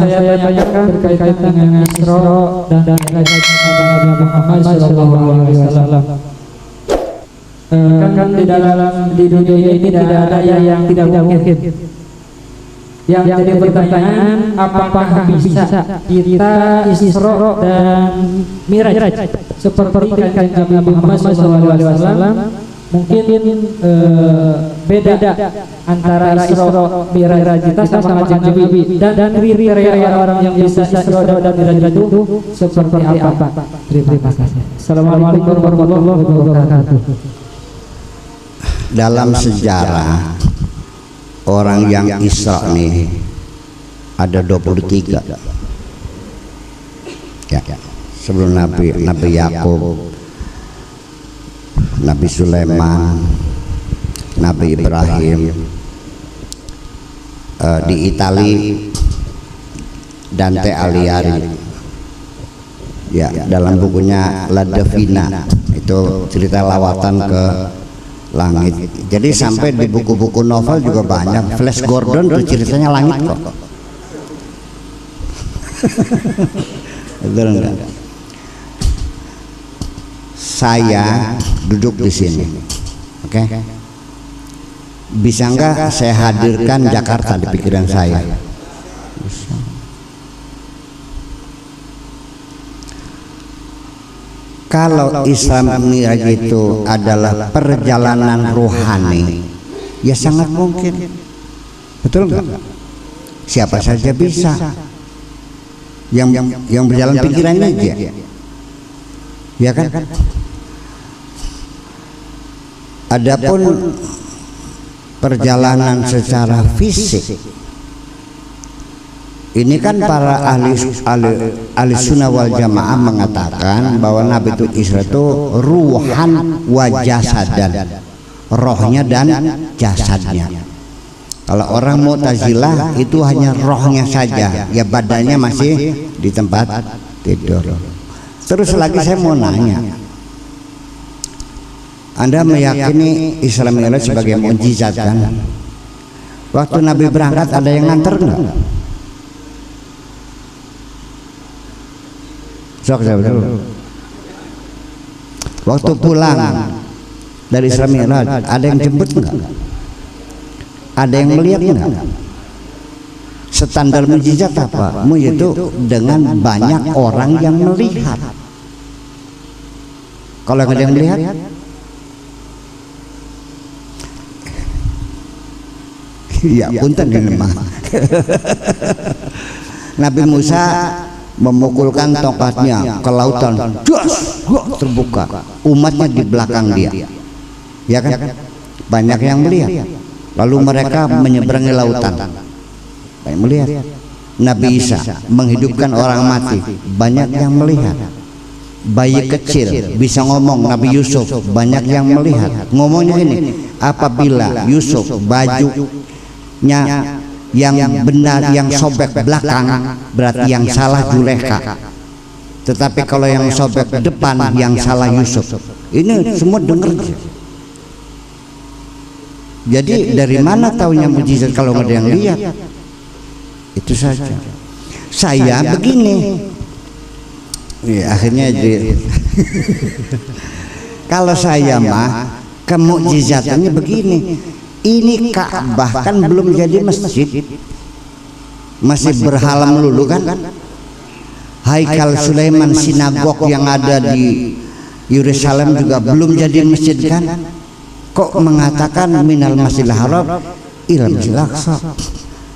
saya tanyakan berkaitan dengan Isra dan Mi'raj Nabi Muhammad SAW. Kan di dunia ini tidak ada yang tidak mungkin. Yang jadi pertanyaan, apakah bisa kita Isra dan Mi'raj seperti kanjeng Nabi Muhammad SAW? Mungkin beda antara Isra Mi'raj kita sama kanjeng Nabi, dan kriteria orang yang bisa Isra dan Mi'raj itu seperti apa? Terima kasih. Assalamualaikum warahmatullahi wabarakatuh. Dalam sejarah orang yang Isra nih ada 23 ya, sebelum Nabi Yakub, Nabi Sulaiman, Nabi Ibrahim. Di Itali Dante Alighieri ya, dalam bukunya La Divina itu cerita lawatan ke langit. Jadi sampai di buku-buku novel juga banyak. Flash Gordon tuh ceritanya langit kok. Betul enggak? Saya duduk di sini, oke? Bisa enggak saya hadirkan Jakarta di pikiran saya? Bisa. Kalau Isra Mi'raj itu adalah perjalanan rohani, ya sangat mungkin. Betul enggak? Siapa saja bisa. Yang berjalan pikirannya aja. Ya kan? Adapun perjalanan secara fisik, ini kan para ahli sunnah wal jamaah mengatakan bahwa Nabi itu Isra itu ruhan wa jasadan, rohnya dan jasadnya. Kalau orang Mu'tazilah itu hanya rohnya saja, ya badannya masih di tempat tidur. Terus lagi saya mau nanya, Anda meyakini Isra Mi'raj sebagai mukjizat kan? Waktu Nabi berangkat ada yang nganter enggak? Waktu pulang dari Isra Mi'raj ada yang jemput enggak? Ada yang melihat enggak? Standar mukjizat apa? Yaitu dengan banyak orang yang melihat. Kalau ada yang melihat, ya punten ini mah. Nabi Musa memukulkan tongkatnya ke lautan, das, terbuka. Umatnya di belakang dia, ya kan? Banyak yang melihat. Lalu mereka menyeberangi lautan, banyak melihat. Nabi Isa menghidupkan orang mati, banyak yang melihat. Bayi kecil bisa ngomong, Nabi Yusuf, banyak yang melihat. Ngomongnya ini, apabila Yusuf bajunya yang benar yang sobek belakang, berarti yang salah Zulekha. Tetapi kalau yang sobek depan, yang salah Yusuf. Ini semua dengar. Jadi dari mana taunya mukjizat kalau nggak ada yang lihat? Itu saja. Saya begini, ya, akhirnya kalau saya mah kemukjizatannya begini. Ini Ka'bah kan belum jadi masjid, masih berhala melulu kan? Haikal Sulaiman, sinagog yang ada di Yerusalem juga belum jadi masjid kan? Kok mengatakan minal masjidil haram ilal masjidil aqsa?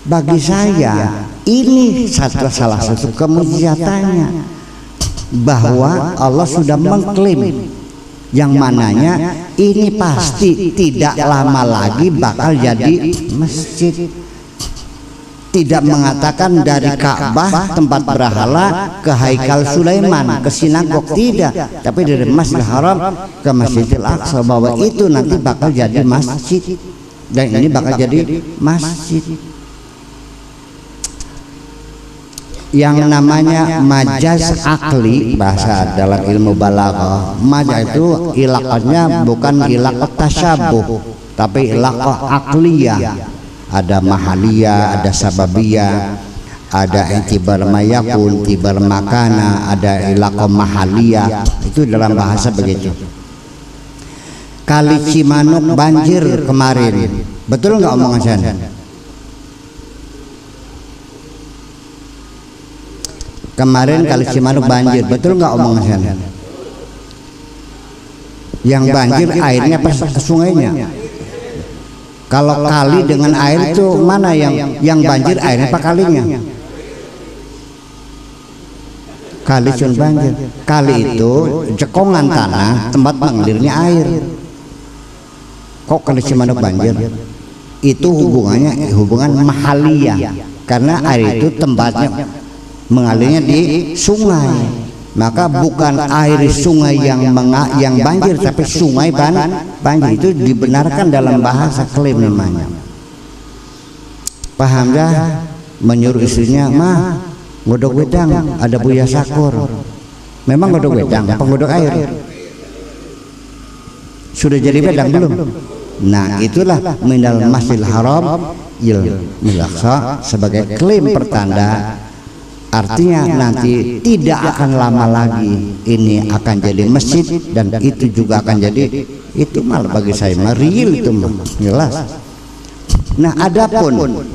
Bagi saya ini salah satu kemujizatannya, bahwa Allah sudah mengklaim yang mananya ini pasti tidak lama lagi bakal jadi masjid. Tidak mengatakan dari Ka'bah tempat berhala ke Haikal Sulaiman, ke sinagog, tidak, tapi dari Masjidil Haram ke Masjidil Aqsa, bahwa itu nanti bakal jadi masjid dan ini bakal jadi masjid. Yang namanya majaz akli, bahasa dalam ilmu balaghah, majaz itu ilaqahnya bukan ilaqah tasyabuh, tapi ilaqah akliyah. Ada mahaliyah, ada sababiyah, ada intibar mayakun, intibar makana, ada ilaqah mahaliyah, itu dalam bahasa begitu. Kali Cimanuk banjir kemarin, betul nggak omongan saya? Kemarin kali Cimanuk banjir, betul nggak omongan saya? Yang banjir airnya pas ke sungainya. Kalau kali dengan air itu mana yang banjir airnya apa kalinya? Kali cun banjir. Kali itu cekongan tanah tempat mengalirnya air. Kok kali Cimanuk banjir? Itu hubungan mahaliyah, karena air itu tempatnya mengalirnya di sungai. Maka bukan air sungai yang banjir, tapi sungai banjir. Itu dibenarkan dalam bahasa klaim namanya. Paham dah? Menyuruh istrinya, mah godok wedang, ada Buya Sakur. Memang godok wedang apa godok air? Sudah jadi wedang belum? Nah, itulah minal masjidil haram il milaksa sebagai klaim pertanda. Artinya nanti tidak akan lama lagi ini akan jadi masjid, dan itu juga akan jadi, itu malah bagi saya real, itu jelas. Nah, adapun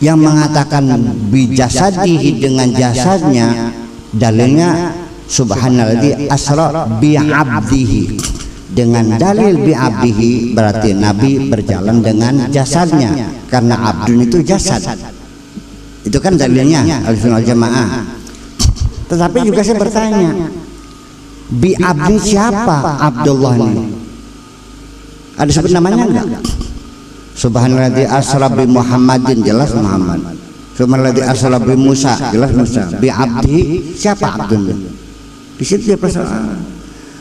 yang mengatakan bijasadihi dengan jasadnya, dalilnya subhanalladzi asra bi abdihi. Dengan dalil bi abdihi berarti Nabi berjalan dengan jasadnya, karena abdun itu jasad. Itu kan dalilnya Ahlussunnah wal Jamaah. Tetapi juga saya bertanya, bi abdi siapa Abdullah ini? Ada sebut namanya enggak? Subhanalladzi asra bi Muhammadin, jelas Muhammad. Subhanalladzi asra bi Musa, jelas Musa. Bi abdi siapa Abdul? Di situ dia persoalan.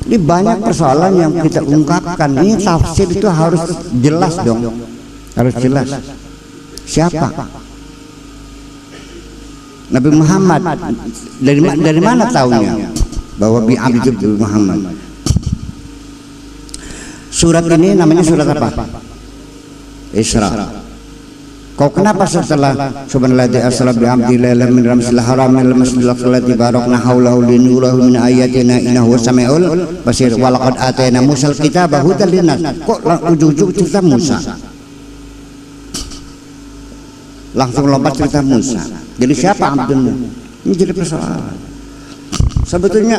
Ini banyak persoalan yang kita ungkapkan. Ini tafsir itu harus jelas dong. Harus jelas. Siapa? Nabi Muhammad, dari mana taunya bahwa bi abdi itu Muhammad? Surat ini namanya surat apa? Isra. Kau kenapa setelah subhanalladzi asra bi abdi lailan min ramsil haram ila masjidil aqsa barakna haulahu linurahu min ayatina innahu samiul basir wa laqad atayna musal kitaba hudan linnas. Kok ujug-ujug cerita Musa? Langsung lompat cerita Musa. Jadi siapa Abdullah? Ini jadi persoalan. Sebetulnya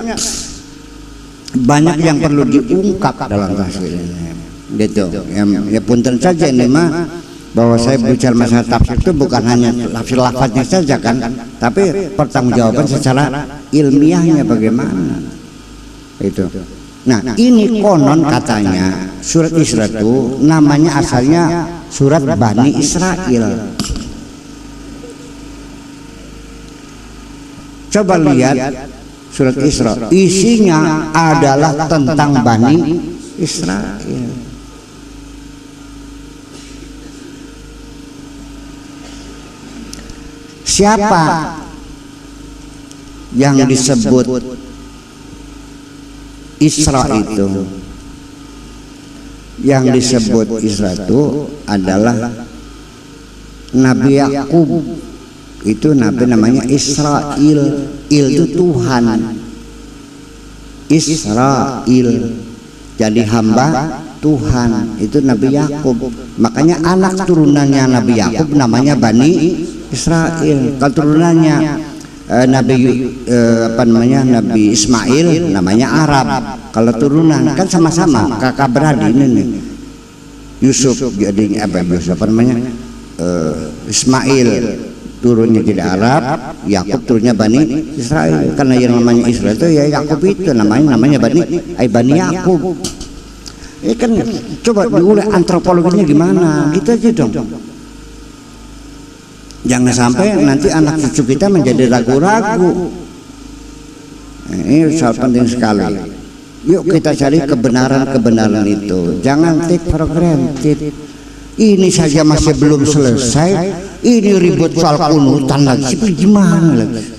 banyak yang perlu diungkap dalam tafsir ini. Gitu. Ya punten saja ini mah, bahwa saya bicara masalah tafsir itu bukan hanya tafsir lafaznya saja kan, tapi pertanggungjawaban secara ilmiahnya bagaimana. Itu. Nah, ini konon katanya surat Isra itu namanya asalnya surat Bani Israel. Coba lihat surat Isra, isinya adalah tentang Bani Israel. Siapa yang disebut Isra itu? Yang disebut Isra itu adalah Nabi Yakub. Itu nabi namanya Israel. Itu Tuhan. Israel jadi hamba Tuhan, itu Nabi Yakub. Makanya anak turunannya Nabi Yakub namanya Bani Israel. Kalau turunannya Nabi Ismail namanya Arab. Kalau turunan kan sama-sama kakak beradik ini nih. Yusuf jadi Ismail turunnya tidak Arab, Yakub turunnya Bani Israel. Karena yang namanya Israel itu ya Yakub itu namanya Bani Yakub. Ini kan coba diulik antropologinya gimana, gitu aja dong. Jangan sampai nanti anak cucu kita menjadi ragu-ragu. Ini soal penting sekali. Yuk kita cari kebenaran itu. Jangan take for granted. Ini saja masih belum selesai. Ini ribut soal kunutan lagi. Gimana lagi?